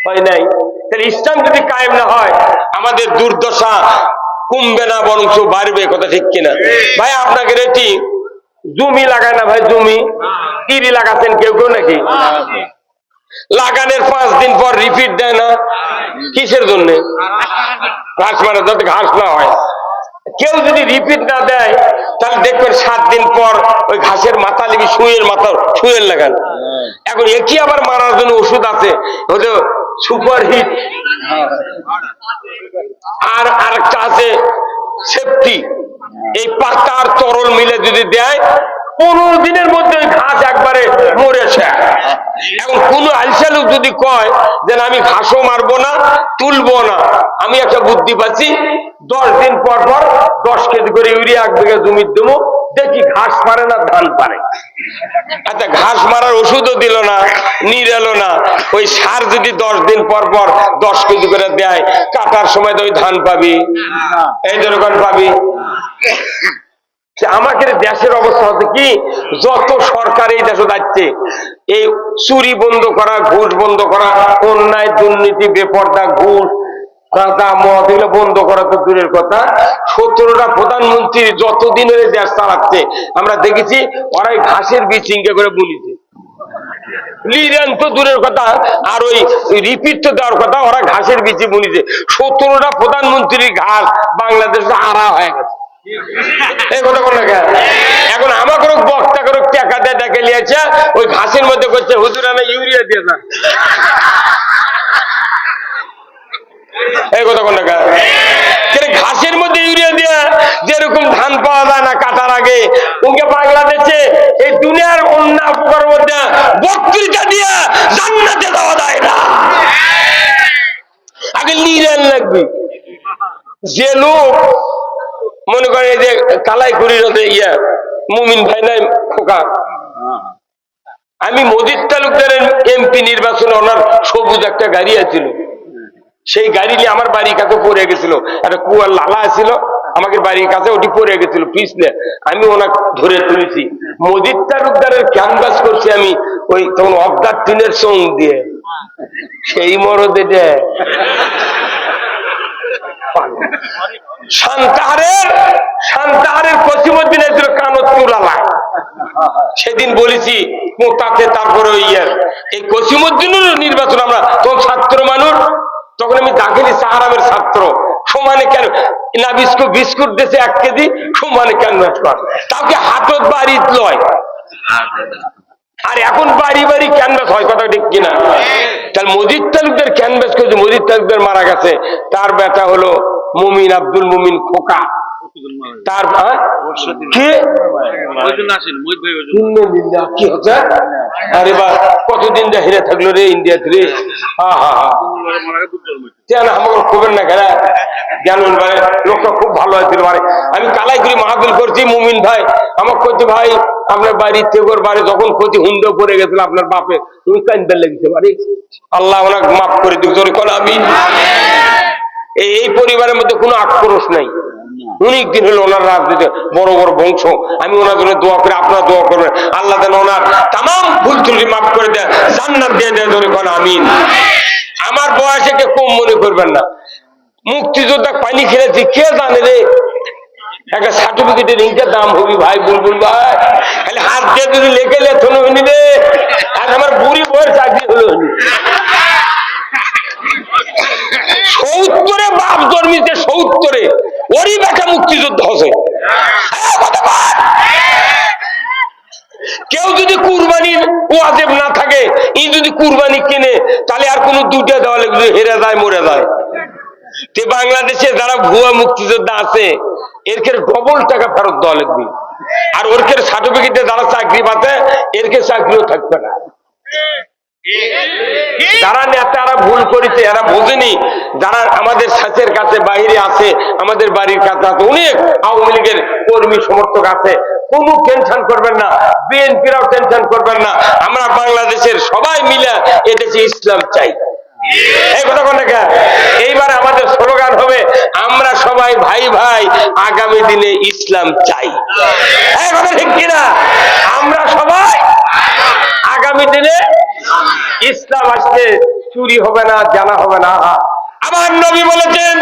হয় নাই। তাহলে ইসলাম যদি কায়েম না হয় আমাদের দুর্দশা কমবে না, বরং বাড়বে। কথা ঠিক কিনা ভাই? আপনাকে এটি জমি লাগায় না ভাই? জমি তিরি লাগাচ্ছেন কেউ কেউ নাকি? লাগানোর 5 দিন পর রিপিট দেয় না? কিসের জন্য? ঘাস মারা, যাতে ঘাস না হয়। কেউ যদি রিপিট না দেয় তাহলে দেখবেন 7 দিন পর ওই ঘাসের মাথা লিবি সুয়ের লাগান। এখন একই আবার মারার জন্য ওষুধ আছে, হয়তো সুপার হিট, আর আরেকটা আছে সেফটি। এই পাতা আর তরল মিলে যদি দেয় 15 দিনের মধ্যে ওই ঘাস একবারে মরেছে। এখন কোন আলসা লোক যদি কয় যে আমি ঘাসও মারবো না, তুলবো না, আমি একটা বুদ্ধি পাচ্ছি, 10 দিন পর পর 10 কেজি করে ইউরিয়া 1 বিঘা জমির দেবো, দেখি ঘাস পারে না ধান পারে। আচ্ছা, ঘাস মারার ওষুধও দিল না, নিরালো না, ওই সার যদি 10 দিন পর পর 10 কেজি করে দেয়, কাটার সময় তো ওই ধান পাবি? এই জনগণ পাবি? আমাকে দেশের অবস্থা হচ্ছে কি, যত সরকার এই দেশে যাচ্ছে, এই চুরি বন্ধ করা, ঘুষ বন্ধ করা, অন্যায় দুর্নীতি বেপরদা ঘুষ গাঁজা মদ এগুলো বন্ধ করা তো দূরের কথা, 17টা প্রধানমন্ত্রী যতদিন ধরে দেশ চালাচ্ছে আমরা দেখেছি ওরা ঘাসের বীজ চিন্তা করে বুনিছে। লিডান তো দূরের কথা, আর ওই রিপিট তো দেওয়ার কথা, ওরা ঘাসের বীজ বুনিছে। 17টা প্রধানমন্ত্রীর ঘাস বাংলাদেশে আড়া হয়ে গেছে। এই কথা বলে এখন আমাকে বক্তা করে টাকা দিয়ে ডেকে নিয়েছে, ওই ঘাসের মধ্যে করছে হুজুর আমি ইউরিয়া দিয়ে যান। এই কথা কোন টাকা? ঘাসের মধ্যে ইউরিয়া দেয়া যেরকম ধান পাওয়া যায় না কাটার আগে, ওকে বাংলাদেশে এই দুনিয়ার অন্য উপকার মধ্যে বক্তৃতা দিয়া জান্নাতে দেওয়া যায় না। আগে লিডার লাগবে। যে লোক মনে করে যে কালাইকুড়ির মুমিন ভাই নাই খোকা, আমি মজিদ তালুকদারের এমপি নির্বাচনে ওনার সবুজ একটা গাড়ি আছিল, সেই গাড়ি নিয়ে আমার বাড়ির কাছে পড়ে গেছিল, একটা কুয়ার লালা ছিল আমাদের বাড়ির কাছে, ওটি পড়ে গেছিল পিছলে, আমি ওনাকে ধরে তুলেছি। মজিদ তালুকদারের ক্যানভাস করছি আমি ওই তখন অবদার টিনের সং দিয়ে, সেই মরদে শান্তাহারের কসিমুদ্দিন ছিল কানত তুলালা। সেদিন বলেছি পোতাতে, তারপরে এই কসিমুদ্দিনের নির্বাচন, আমরা তখন ছাত্র মানুষ, তখন আমি দাখিলি সাহারামের ছাত্র, সমানে কেন না বিস্কুট দিয়েছে 1 কেজি, সমানে ক্যানভাস কর, তাকে হাতত বাড়ি লয়। আর এখন বাড়ি বাড়ি ক্যানভাস হয়, কথা ঠিক কিনা? তাহলে মজিদ তালুকদার ক্যানভাস করেছে, মজিদ তালুকদার মারা গেছে, তার বেটা হলো মুমিন, আব্দুল মুমিন খোকা। তার কি হচ্ছে? আরে বা কতদিন হেরে থাকলো রে ইন্ডিয়া থেকে। আমাকে খবর না খেলা জ্ঞান, লোকটা খুব ভালো হয়েছিল। মানে আমি কালাইগুড়ি মাহফিল করছি, মুমিন ভাই আমাকে কইতে ভাই আপনার বাড়ির থেকে বাড়ি যখন ক্ষতি হুন্ড পড়ে গেছিল আপনার বাপে, তুমি কান্দার লেগেছে বাড়ি, আল্লাহ ওনাকে মাফ করে দিক। আমি এই পরিবারের মধ্যে কোনো আক্রোশ নাই, অনেকদিন হলো ওনার রাজনীতি, বড় বড় বংশ, আমি ওনার জন্য দোয়া করে, আপনারা দোয়া করবেন আল্লাহ যেন ওনার তাম ভুল ত্রুটি মাফ করে দেয়, জান্নাত দিয়ে দেয়। ধরে কোন আমিন। আমার বয়সে কে কম মনে করবেন না, মুক্তিযোদ্ধা পানি খেলেছি কে জানে রে, একটা সার্টিফিকেটের ইনকার দাম হবি ভাই, বুলবুল ভাই, খালি হাত দিয়ে যদি লেগে লেথন হইনি রে, আর আমার বুড়ি বয়স চাকরি হলো হইনি। 70-এ বাপ জন্মিতে, 70-এ ওরই বেটা মুক্তিযুদ্ধ হচ্ছে। কেউ যদি কুরবানির ওয়াজিব না থাকে, ই যদি কুরবানি কিনে, তাহলে আর কোনো দুটা দেওয়া লাগবে, হেরে যায় মরে যায়। তে বাংলাদেশে যারা ভুয়া মুক্তিযোদ্ধা আছে এরকে ডবল টাকা ফেরত দেওয়া লাগবে, আর ওরকে সার্টিফিকেটে যারা চাকরি পাচ্ছে এরকে চাকরিও থাকবে না। যারা নেতারা ভুল করেছে এরা বোঝেনি, যারা আমাদের সাথের কাছে বাইরে আছে, আমাদের বাড়ির কাছে আছে, অনেক আওয়ামী লীগের কর্মী সমর্থক আছে, কোনো টেনশন করবেন না, বিএনপিরাও টেনশন করবেন না, আমরা বাংলাদেশের সবাই মিলে এদেশে ইসলাম চাই। এই কথা কোন টাকা? এইবার আমাদের স্লোগান হবে আমরা সবাই ভাই ভাই, আগামী দিনে ইসলাম চাই। এই কথা ঠিক কিনা? আমরা সবাই আগামী দিনে ইসলাম আসতে চুরি হবে না, জানা হবে না। আমার নবী বলেছেন,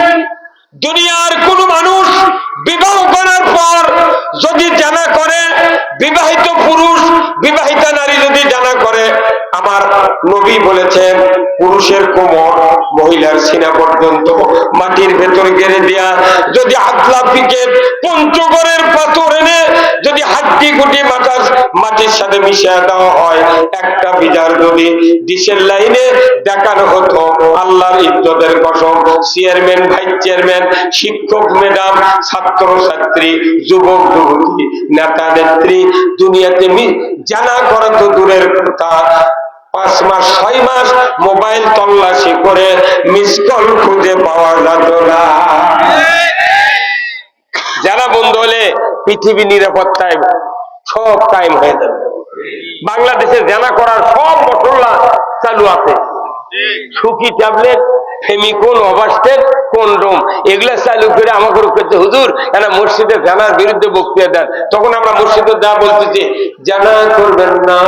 দুনিয়ার কোন মানুষ বিবাহ করার পর যদি জানা করে, বিবাহিত পুরুষ বিবাহিতা নারী যদি জানা করে, আমার নবী বলেছেন পুরুষের কোমর মহিলার সিনা পর্যন্ত মাটির ভেতর গেড়ে দেয়া, যদি আদলা পিকেট পঞ্চগড়ের পাথর এনে যদি হাড্ডি গুটি মাটির সাথে মিশিয়ে দেওয়া হয়, একটা বিজার যদি ডিশের লাইনে দেখানো হতো, আল্লাহর ইজ্জতের কসম, চেয়ারম্যান, ভাইস চেয়ারম্যান, শিক্ষক ম্যাডাম, ছাত্র ছাত্রী, যুবক যুবতী, নেতা নেত্রী, দুনিয়াতে জানা করা তো দূরের কথা, 5 মাস 6 মাস মোবাইল তল্লাশি করে মিস কল খুঁজে পাওয়া যেত না। যারা বন্ধ হলে পৃথিবী নিরাপত্তায় সব টাইম হয়ে যাবে। বাংলাদেশে জানা করার সব মশলা চালু আছে, সুখী ট্যাবলেট, ফেমিকন, অবাস্টেট, কন্ডম, এগুলা চালু করে আমাকে করতে হুজুর এরা মসজিদে জানার বিরুদ্ধে বক্তৃতা দেন। তখন আমরা মসজিদে যা বলতেছি, জানা করবেন না।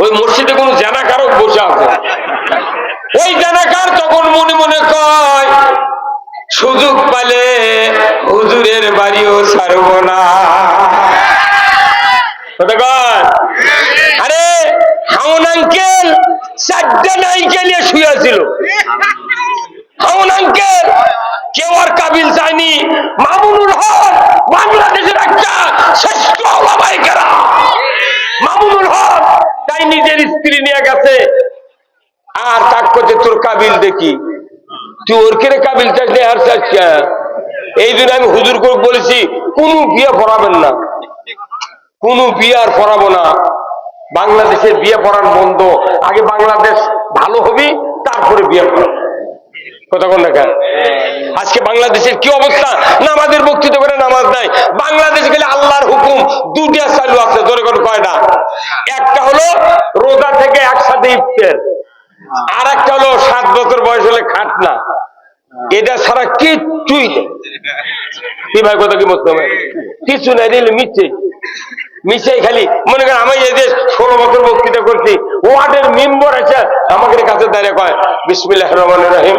ওই মসজিদে কোন জানাকারক বসে আছে, ওই জানাকার তখন মনে মনে কয় সুযোগ পালে হুজুরের বাড়িও ছাড়ব না। আরে হাউন আঙ্কেল 4টা নাইকে নিয়ে শুয়েছিল, হাউন আঙ্কেল কেউ আর কাবিল চায়নি। মামুনুল হক বাংলাদেশের একটা শ্রেষ্ঠ ওলামায়ে মামুনুল হক তাই নিজের স্ত্রী নিয়ে গেছে, আর তাক করতে তোর কাবিল দেখি, তুই ওর কেড়ে কাবিল চাস না, আর চাস। এই জন্য আমি হুজুর করে বলেছি কোন বিয়ে পড়াবেন না, কোন বিয়ে আর পড়াবো না। বাংলাদেশের বিয়ে পড়ান বন্ধ, আগে বাংলাদেশ ভালো হবি তারপরে বিয়ে পড়াবো। কথা কোন দেখা আজকে বাংলাদেশের কি অবস্থা, নামাজের বক্তৃতা করে নামাজ নাই। বাংলাদেশ গেলে আল্লাহর হুকুম 2টা চালু আছে, জোরে করে কয়টা? একটা হলো রোজা থেকে একসাথে ইফতার, আর একটা হলো 7 বছর বয়স হলে খাটনা। এটা ছাড়া কিচ্ছুই নেই। কি ভাই কথা কি বলতে হবে? কিছু নাই, দিলে মিশাই খালি মনে করেন আমি এই যে 16 বছর বক্তৃতা করছি, ওয়ার্ডের মেম্বার আছে আমাদের কাছে দাঁড়িয়ে কয় বিসমিল্লাহির রহমানির রহিম,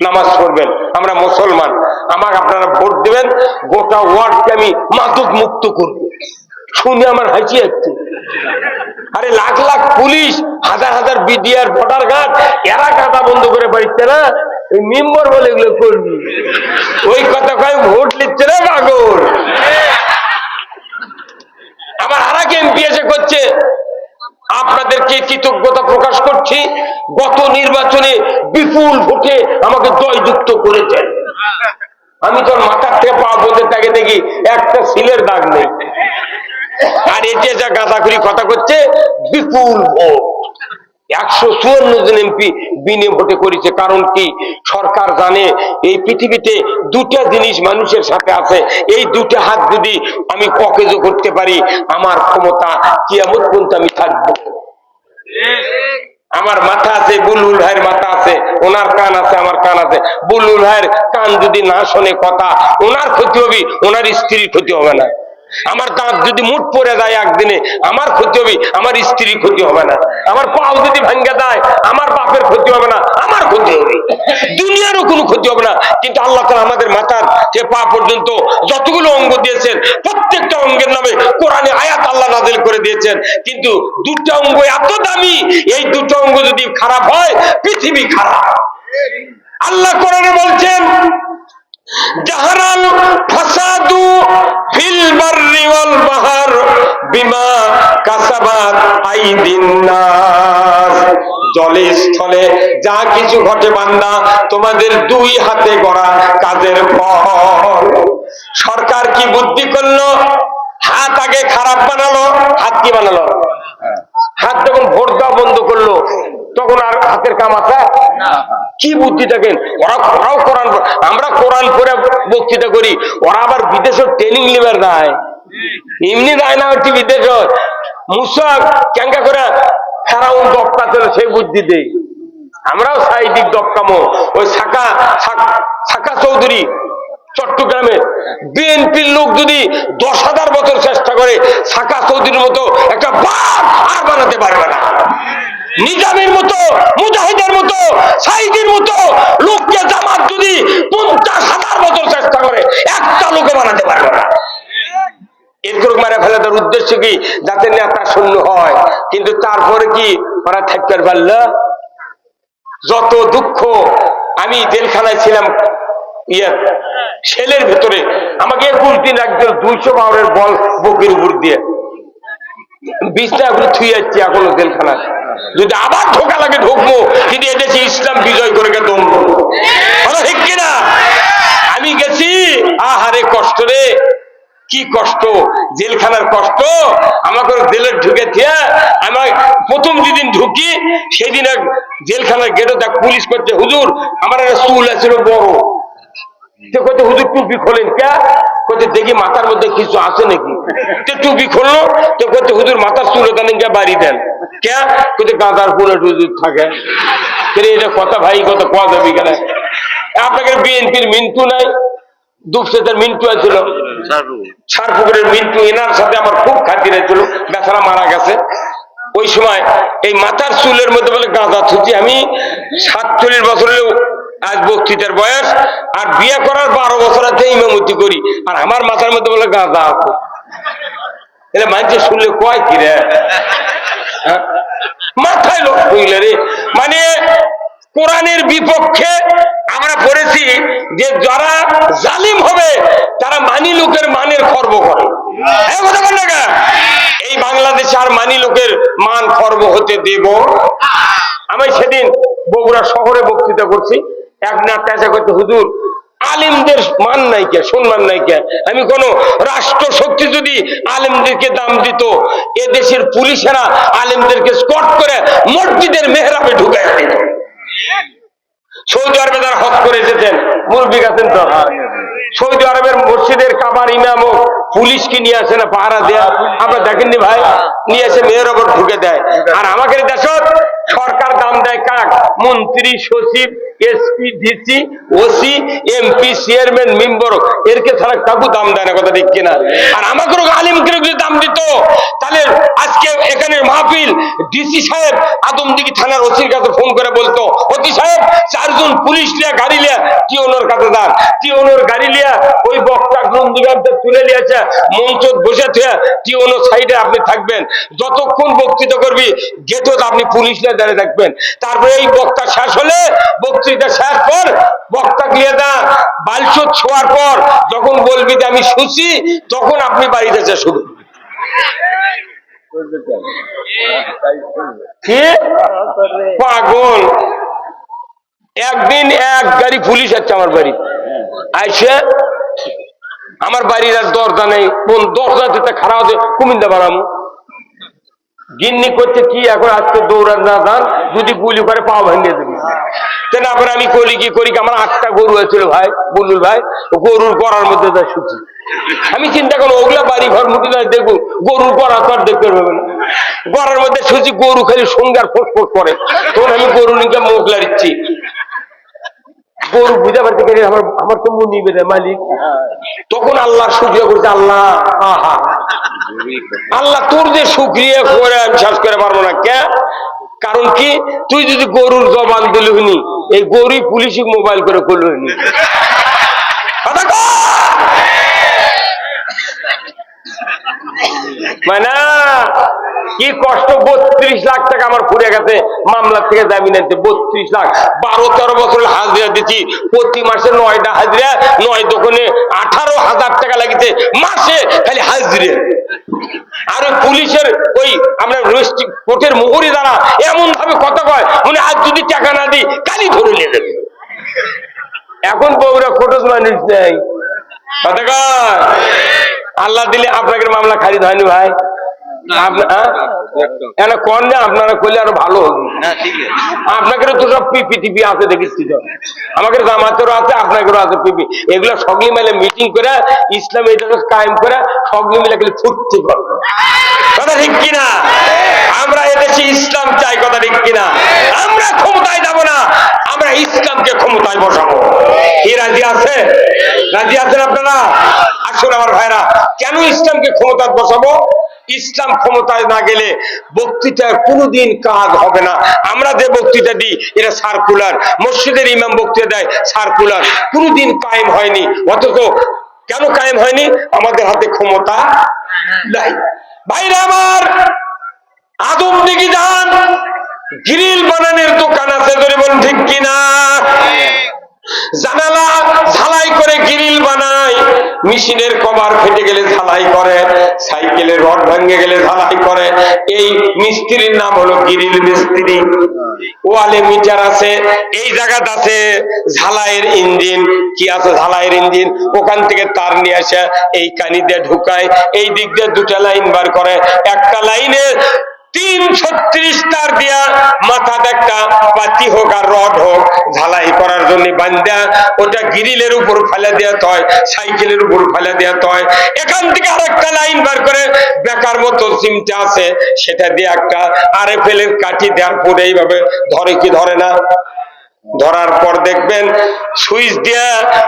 নামাজ পড়বেন, আমরা মুসলমান, আমাকে আপনারা ভোট দেবেন, গোটা ওয়ার্ডকে আমি মাদক মুক্ত করব। শুনে আমার হাসি আসছে। আরে লাখ লাখ পুলিশ, হাজার হাজার বিডিআর, ভোটার গার্ড, এরা কাটা বন্ধ করে পারিচ্ছে না, ওই মেম্বার বলে এগুলো করবি। ওই কথা কয় ভোট নিচ্ছে না পাগল। আমার আর এক এমপি এসে করছে, আপনাদেরকে কৃতজ্ঞতা প্রকাশ করছি, গত নির্বাচনে বিপুল ভোটে আমাকে জয়যুক্ত করেছেন। আমি তোর মাথার থেকে পা বলতে তাকে দেখি একটা সিলের দাগ নেই। আর এতে যা গাঁদাখুরি কথা করছে, বিপুল ভোট, 154 জন এমপি বিনে ভোটে করেছে। কারণ কি? সরকার জানে এই পৃথিবীতে 2টা জিনিস মানুষের সাথে আছে, এই 2টা হাত যদি আমি অকেজ করতে পারি, আমার ক্ষমতা কিয়ামত পর্যন্ত আমি থাকবো। আমার মাথা আছে, বুলবুল ভাইয়ের মাথা আছে, ওনার কান আছে, আমার কান আছে। বুলবুল ভাইয়ের কান যদি না শোনে কথা, ওনার ক্ষতি হবে, ওনার স্ত্রীর ক্ষতি হবে না। আমার দাঁত যদি মুঠ পড়ে যায় একদিনে, আমার ক্ষতি হবে, আমার স্ত্রীর ক্ষতি হবে না। আমার পাও যদি ভাঙ্গা যায়, আমার বাপের ক্ষতি হবে না, আমার ক্ষতি হবে। দুনিয়ারও কোনো ক্ষতি হবে না। কিন্তু আল্লাহ তাআলা আমাদের মাথার যে পা পর্যন্ত যতগুলো অঙ্গ দিয়েছেন, প্রত্যেকটা অঙ্গের নামে কোরআনে আয়াত আল্লাহ নাযিল করে দিয়েছেন। কিন্তু 2টা অঙ্গ এত দামি, এই 2টা অঙ্গ যদি খারাপ হয়, পৃথিবী খারাপ। আল্লাহ কোরআনে বলছেন, জাহারাল ফাসাদু ফিল বাররি ওয়াল বাহর বিমা কাসাবাত আইদিন নাস। জলে স্থলে যা কিছু ঘটে বান্দা, তোমাদের 2 হাতে গড়া কাজের ফল। সরকার কি বুদ্ধি করলো? হাত আগে খারাপ বানালো, হাত কি বানালো? হাত যখন ভোট দেওয়া বন্ধ করলো, তখন আর হাতের কাম আছে? কি বুদ্ধি দেখেন, ওরাও কোরআন, আমরা কোরআন পড়ে বক্তৃতা করি, ওরা আবার বিদেশে ট্রেনিং লিবার দেয়, এমনি দেয় না হচ্ছে বিদেশ। মুসা ক্যাঙ্কা করে ফেরাউন দপ্কা ছিল, সেই বুদ্ধি দেই। আমরাও সাইদিক দপ্কামো। ওই সাকা চৌধুরী চট্টগ্রামে বিএনপির লোক যদি 10,000 বছর চেষ্টা করে, সাকা চৌধুরীর মতো একটা বাঘ আর বানাতে পারবে না। নিজামের মতো, মুজাহিদের মতো, সাইদের মতো লোককে জামাত যদি 50,000 বছর চেষ্টা করে একটা লোক বানাতে পারবে না। এরকম মারা ফেলে তার উদ্দেশ্য কি? যাতে নেতা শূন্য হয়। কিন্তু তারপরে কি ওরা থাকতে পারল? যত দুঃখ, আমি জেলখানায় ছিলাম সেলের ভেতরে, আমাকে 21 দিন একজন 200 পাউন্ডের বল বুকের উপর দিয়ে বিছনা করে থুই যাচ্ছি এখনো জেলখানায়। যদি আবার ঢোকা লাগে ঢুকবো, কিন্তু এদেশে ইসলাম বিজয় করে দমবো। ঠিক কিনা? আমি গেছি, আহারে কষ্ট রে, কি কষ্ট, জেলখানার কষ্ট। আমাকে জেলে ঢুকে থিয়া আমার প্রথম যেদিন ঢুকি সেদিন এক জেলখানার গেটে দেখ পুলিশ করছে, হুজুর আমার একটা চুল আছিল বড়। কত হুজুর টুপি খোলেন কে? কত দেখি মাথার মধ্যে কিছু আছে নাকি। টুপি খোললো তো কত হুজুর মাথার চুল কে বাড়ি দেন কে? কত গাঁদার পুরো হুজুর থাকে। এটা কথা ভাই, কত কোয়া যাবি কেন? আপনাকে বিএনপির মিন্টু নাই, দুপসেতের মিন্টু ছিল, সারপুকুরের মিন্টু, এনার সাথে আমার খুব খাতিরে ছিল, বেচারা মারা গেছে। ওই সময় এই মাথার চুলের মধ্যে বলে গাঁদা থুচি। আমি 47 বছরেও আজ বক্তৃতার বয়স, আর বিয়ে করার 12 বছর আছে ইমামতি করি, আর আমার মাথার মধ্যে বলে গাঁদা আছে। এটা মানুষের শুনলে কয় কি রে, মাথায় লোক হইলে রে। মানে কোরআনের বিপক্ষে আমরা পড়েছি যে যারা জালিম হবে তারা মানি লোকের মানের খর্ব করে। এই বাংলাদেশে আর মানি লোকের মান খর্ব হতে দেব? আমি সেদিন বগুড়া শহরে বক্তৃতা করছি, এক নেতা এসে করতে, হুজুর আলিমদের মান নাই কে, সম্মান নাই কে? আমি কোন রাষ্ট্র শক্তি যদি আলিমদেরকে দাম দিত, এ দেশের পুলিশেরা আলিমদেরকে স্কট করে মসজিদের মেহরাবে ঢুকাই দিত। সৌদি আরবে যারা হজ করে এসেছেন, মুরব্বী আছেন তো, সৌদি আরবের মসজিদের কাবার ইমাম ও পুলিশকে নিয়ে আসে না পাহারা দেয়া, আপনারা দেখেননি ভাই? নিয়ে এসে মেয়ের ওপর ঢুকে দেয়। আর আমাদের দেশত সরকার দাম দেয় কাক? মন্ত্রী, সচিব, SP, DC, OC, MP, chairman, member, এরকে ছাড়া কাকু দাম দেয় না। কথা ঠিক কিনা? আর আমাকে আলিমকে যদি দাম দিত, তাহলে আজকে এখানে মাহফিল ডিসি সাহেব আদমদিঘি থানার ওসির কাছে ফোন করে বলতো, ওসি সাহেব 4 জন পুলিশ লিয়া গাড়ি লিয়া টিওনোর কাছে যান। টিওনোর গাড়ি লিয়া ওই বক্তা গ্রন্থিগারদের তুলে নিয়েছে, মঞ্চ বসে থেকে টিওনো সাইডে আপনি থাকবেন, যতক্ষণ বক্তৃতা করবি গেটে আপনি পুলিশ লিয়া দাঁড়িয়ে থাকবেন। তারপরে এই বক্তা শেষ হলে, বক্তৃতা শেষ পর বক্তা গিয়ে দা বালচোদ ছোঁয়ার পর যখন বলবি যে আমি শুছি, তখন আপনি বাড়িতে যা শুরু। পাগল। একদিন এক গাড়ি পুলিশ আসছে আমার বাড়ি, আইসে আমার বাড়ির আর দরজা নেই, কোন দরজা দিতে খারাপ হচ্ছে কুমিন্দা বানাবো। গিন্নি করছে কি এখন আজকে দৌড়ান না দান, যদি গুলি করে পাও ভেঙে দেবে। তারপরে আমি করি কি করি, আমার 8টা গরু হয়েছিল ভাই, বলুন ভাই, গরুর গড়ার মধ্যে যা শুছি। আমি চিন্তা করবো ওগুলা বাড়ি ঘর মুটি নয়, দেখবো গরুর গড়া তো আর দেখতে পাবে না। গড়ার মধ্যে শুছি, গরু খালি সঙ্গার ফোট করে, তখন আমি গরু নিকে মুখ লাড়িচ্ছি। গরু বুঝা পারতে পারি আমার তো মন নিবে না মালিক। তখন আল্লাহ শুক্রিয়া করছে, আল্লাহ আহা আল্লাহ তোর যে শুক্রিয়া করে আমি শেষ করে পারবো না। কে? কারণ কি, তুই যদি গরুর জবান দিল হইনি, এই গরুই পুলিশে মোবাইল করে করল হইনি। মানে কি কষ্ট, 32 লাখ টাকা আমার ফুরে গেছে মামলা থেকে জামিন আনতে। 32 লাখ, 12-13 বছর হাজিরা দিচ্ছি, প্রতি মাসে 9টা হাজিরা, 9 দোকানে 18,000 টাকা লাগিছে মাসে খালি হাজিরে। আর ওই পুলিশের ওই আমরা কোর্টের মোহরি দ্বারা এমন ভাবে কথা কয়, মানে আজ যদি টাকা না দিই কালি ধরে নিয়ে দেবে। এখন বউরা খোটস মানুষ নেই, কথা কয়। আল্লাহ দিলে আপনাকে মামলা খারিজ হয়নি ভাই, কন না আপনারা করলে আরো ভালো হবে। আপনাকে তো সব পিপি টিপি আছে দেখেছি তো, আমাদের জামাতেরও আছে, আপনাদেরও আছে পিপি। এগুলো সবই মিলে মিটিং করে ইসলাম এটা কায়েম করে সবই মিলে গেলে ফুটতে পারবো। কথা ঠিক কিনা? আমরা এদেশে ইসলাম চাই, কথা ঠিক কিনা? আমরা ক্ষমতায় যাবো না, আমরা ইসলামকে ক্ষমতায় বসাবো। কি রাজি আছে? রাজি আছেন আপনারা? আসুন আমার ভাইরা, কেন ইসলামকে ক্ষমতায় বসাবো? ইসলাম ক্ষমতায় না গেলে বক্তৃতা কোনোদিন কাজ হবে না। আমরা যে বক্তৃতা দিই এটা সার্কুলার, মসজিদের ইমাম বক্তৃতা দেয় সার্কুলার, কোনোদিন কায়েম হয়নি। অথচ কেন কায়েম হয়নি? আমাদের হাতে ক্ষমতা নাই। ভাইরা আমার, আদমদিঘি যান, গ্রিল বানানোর দোকান আছে, ধরে বলুন ঠিক কিনা? জানালা ঝালাই করে গ্রিল বানায়, মেশিনের কভার ফেটে গেলে ঝালাই করে, সাইকেলের রড ভেঙে গেলে ঝালাই করে। এই মিস্ত্রির নাম হলো গ্রিল মিস্ত্রি। ওয়ালে মিটার আছে, এই জায়গাটা আছে ঝালাইয়ের ইঞ্জিন। কি আছে? ঝালাইয়ের ইঞ্জিন। ওখান থেকে তার নিয়ে আসে এই কানি দিয়ে ঢুকায়, এই দিক দিয়ে দুটা লাইন বার করে, একটা লাইনে 336 তার দিয়া মাথাতে একটা পাতি হোক আর রড হোক ঝালাই করার জন্য বান্ধা ওটা গ্রিলের উপর ফেলে দেওয়া হয়, সাইকেলের উপর ফেলে দেওয়া হয়। এখান থেকে আরেকটা লাইন বার করে বেকার মতো চিমটা আছে, সেটা দিয়ে একটা RFL এর কাঠি দেওয়ার পরে এইভাবে ধরে কি ধরে না? ধরার পর দেখবেন সুইচ দিয়া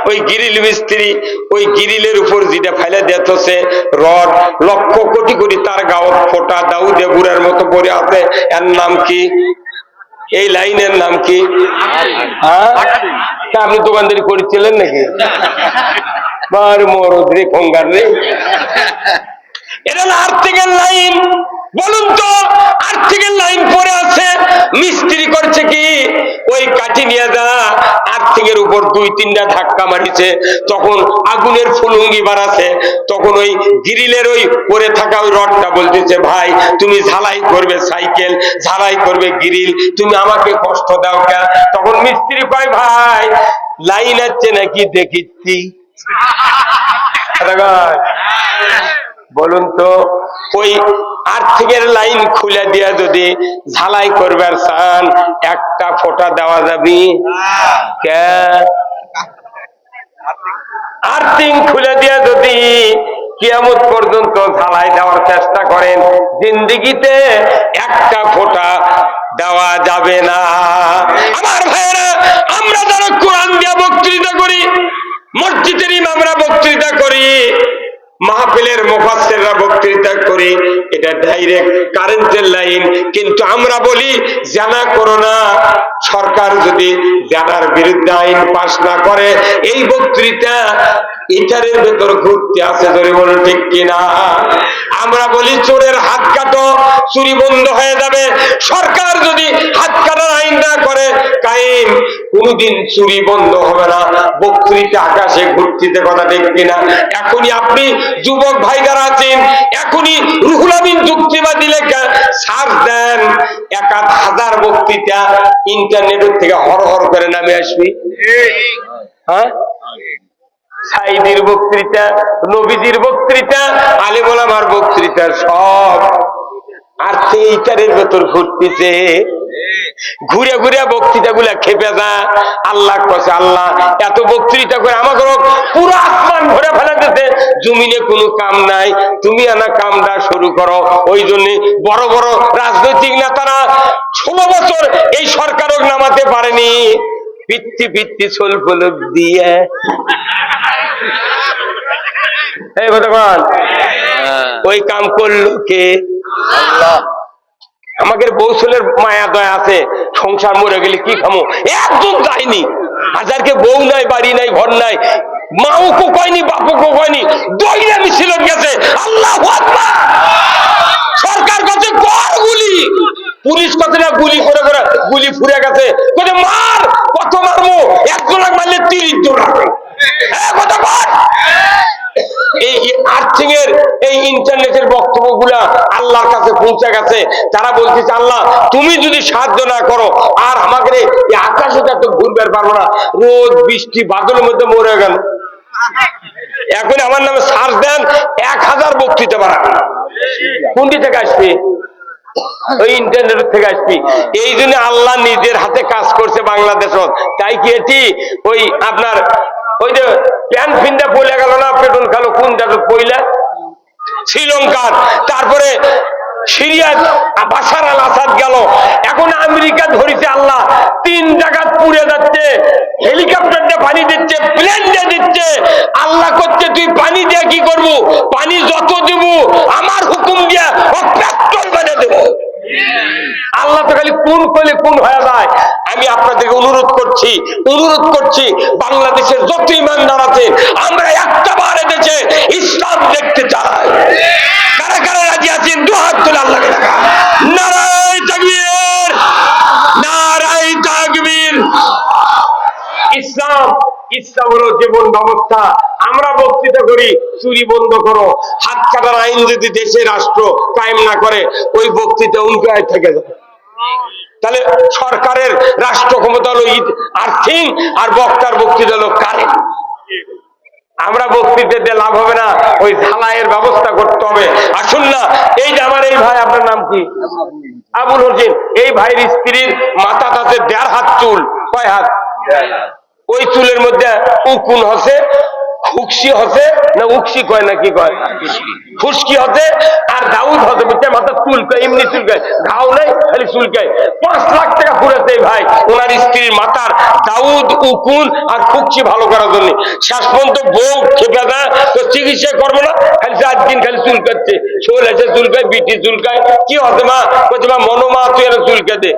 ওই গ্রিল মিস্ত্রি ওই গ্রিলের উপর যেটা ফেলে দিতেছে রড, লক্ষ কোটি কোটি তার গাও ফোটা দাউদে বুড়ার মতো পড়ে আছে। এর নাম কি? এই লাইনের নাম কি? হ্যাঁ, আপনি দোকানদারি করেছিলেন নাকি? বার মরদ রে, খঙ্গার রে। এটা আর্থিকের লাইন। বলুন তো, আর্থিকের লাইন পরে আছে, মিস্ত্রি করছে কি? ওই কাঠি নিয়ে যা আর্থিকের উপর 2-3টা ধাক্কা মারিছে, তখন আগুনের ফুলুঙ্গি বাড়াছে, তখন ওই গ্রিলের ওই পরে থাকা ওই রডটা বলতেছে, ভাই তুমি ঝালাই করবে সাইকেল, ঝালাই করবে গ্রিল, তুমি আমাকে কষ্ট দাও কে? তখন মিস্ত্রি কয়, ভাই লাইন আছে নাকি দেখিচ্ছি। বলুন তো, ওই আর্থিকের লাইন খুলে দিয়া যদি ঝালাই করবার চান, একটা ফোঁটা দেওয়া যাবে? আর্থিং খুলে দিয়া যদি কিয়ামত পর্যন্ত ঝালাই দেওয়ার চেষ্টা করেন, জিন্দেগিতে একটা ফোঁটা দেওয়া যাবে না। আমার ভাইয়েরা, আমরা যারা কোরআন দিয়া বক্তৃতা করি, মসজিদের ইমামরা বক্তৃতা করি, মাহফিলের মুফাসসিররা বক্তৃতা করি, এটা ডাইরেক্ট কারেন্টের লাইন। কিন্তু আমরা বলি জানা করো না। সরকার যদি জানার বিরুদ্ধে আইন পাস না করে, এই বক্তৃতা ইটারের ভেতর ঘুরতে আছে, ধরে বলুন ঠিক কিনা? আমরা বলি চোরের হাত কাটো, চুরি বন্ধ হয়ে যাবে। সরকার যদি হাত কাটার আইন না করে কায়েম, কোনদিন চুরি বন্ধ হবে না। বক্তৃতা আকাশে ঘুরতে, কথা ঠিক কিনা? এখনই আপনি যুবক ভাই যারা আছেন, এখনই রুহুল আমিন যুক্তিবাদী লেখা সার্চ দেন, 1000 বক্তৃতা ইন্টারনেটের থেকে হর হর করে নামে আসবি। হ্যাঁ, সাইদির বক্তৃতা, নবীজির বক্তৃতা, আলেম ওলামার বক্তৃতা, সব আর এইটারের ভেতর ঘুরতেছে। ঘুরে ঘুরে বক্তৃতা গুলা খেপে যা। আল্লাহ কছে, আল্লাহ এত বক্তৃতা করে আমাকে পুরো আসমান ভরে ফেলাতেছে, জমিনে কোনো কাম নাই, তুমি আনা কামটা শুরু করো। ওই জন্য বড় বড় রাজনৈতিক নেতারা 16 বছর এই সরকারও নামাতে পারেনি, পিত্তি পিত্তি সোল ফলক দিয়ে। ওই কাম করলো কে? আল্লাহ। আমাদের বৌসলের মায়া দয়া আছে, সংসার মরে গেলে কি খামো, একদম যায়নি। হাজারকে বউ নাই, বাড়ি নাই, ঘর নাই, মাও কো কয়নি, বাপও কো কয়নি, দইরা মিছিল গেছে। আল্লাহু আকবার। সরকার কাছে কর গুলি, পুলিশ কাছে না গুলি করে করে গুলি ফুরে গেছে, কোথায় মার, কত মারবো, একজন মারলে 30 জন রাখবে। কথা বল। এই আর্থিং এর এই ইন্টারনেটের বক্তব্যগুলা আল্লাহর কাছে পৌঁছে গেছে। তারা বলতেছে, আল্লাহ তুমি যদি সাহায্য না করো, আর আমাকে এই আকাশে তো ঘুরবে পারবো না, রোদ বৃষ্টি বাদলের মধ্যে মরে গেল। এখন আমার নামে সার্চ দেন, 1000 বক্তৃতা বাড়াবে। কোনটি থেকে আসবে? ওই ইন্টারনেট থেকে আসবি। এই জন্য আল্লাহ নিজের হাতে কাজ করছে বাংলাদেশ। তাই কি এটি ওই আপনার ওই যে প্যান ফিনটা পইলা গেল না, পেটন খালো কোনটা পইলা শ্রীলঙ্কার, তারপরে সিরিয়া বাশার আল আসাদ গেল, এখন আমেরিকা ধরেছে আল্লাহ 3 জায়গা পুড়ে যাচ্ছে, হেলিকপ্টার দিয়ে পানি দিচ্ছে, প্লেন দিয়ে দিচ্ছে। আল্লাহ করছে তুই পানি দিয়ে কি করবো? পানি যত দেব আমার হুকুম দিয়া তো খালি কোন কইলে কোন হয়ে যায়। আমি আপনাদেরকে অনুরোধ করছি বাংলাদেশের যত ইমানদার আছে আমরা একটা বারে দেশে ইসলাম দেখতে চাই। কারা কারা রাজি আছেন দু হাত তুলে আল্লাহকে দেখা। নারায়ে তাকবীর, নারায়ে তাকবীর। ইসলাম হলো জীবন ব্যবস্থা। আমরা বক্তৃতা করি চুরি বন্ধ করো, হাত কাটার আইন যদি দেশে রাষ্ট্র কায়েম না করে ওই বক্তৃতা উল্টায় থেকে যায়। তাহলে সরকারের রাষ্ট্র ক্ষমতা হলো আর্থিং আর বক্তার বক্তৃতা হলো কারেন্ট। আমরা বক্তৃতা দিয়ে লাভ হবে না, ওই ঢালাইয়ের ব্যবস্থা করতে হবে। আসুন না, এই যে আমার এই ভাই, আপনার নাম কি? আবুল হোসেন। এই ভাইয়ের স্ত্রীর মাথা তাতে 1.5 হাত চুল। কয় হাত? ওই চুলের মধ্যে উকুন হচ্ছে, খুশকি হচ্ছে না উকসি কয় না কি কয়, খুশকি হচ্ছে আর দাউদ হচ্ছে। বুঝতে মাথা চুলকায়, এমনি চুলকায়, ঘাও নাই খালি চুলকায়। 5 লাখ টাকা পুরেছে ভাই ওনার স্ত্রীর মাথার দাউদ, উকুন আর খুশকি ভালো করার জন্য। শেষ পর্যন্ত বউ খেপে দেয়, তো চিকিৎসা করবো না, খালি 4 দিন খালি চুলকাচ্ছে, শোল এসে চুলকায়, বিটি চুলকায়। কি হচ্ছে মা? বলছে মা মনোমা তুই এর চুলকে দে।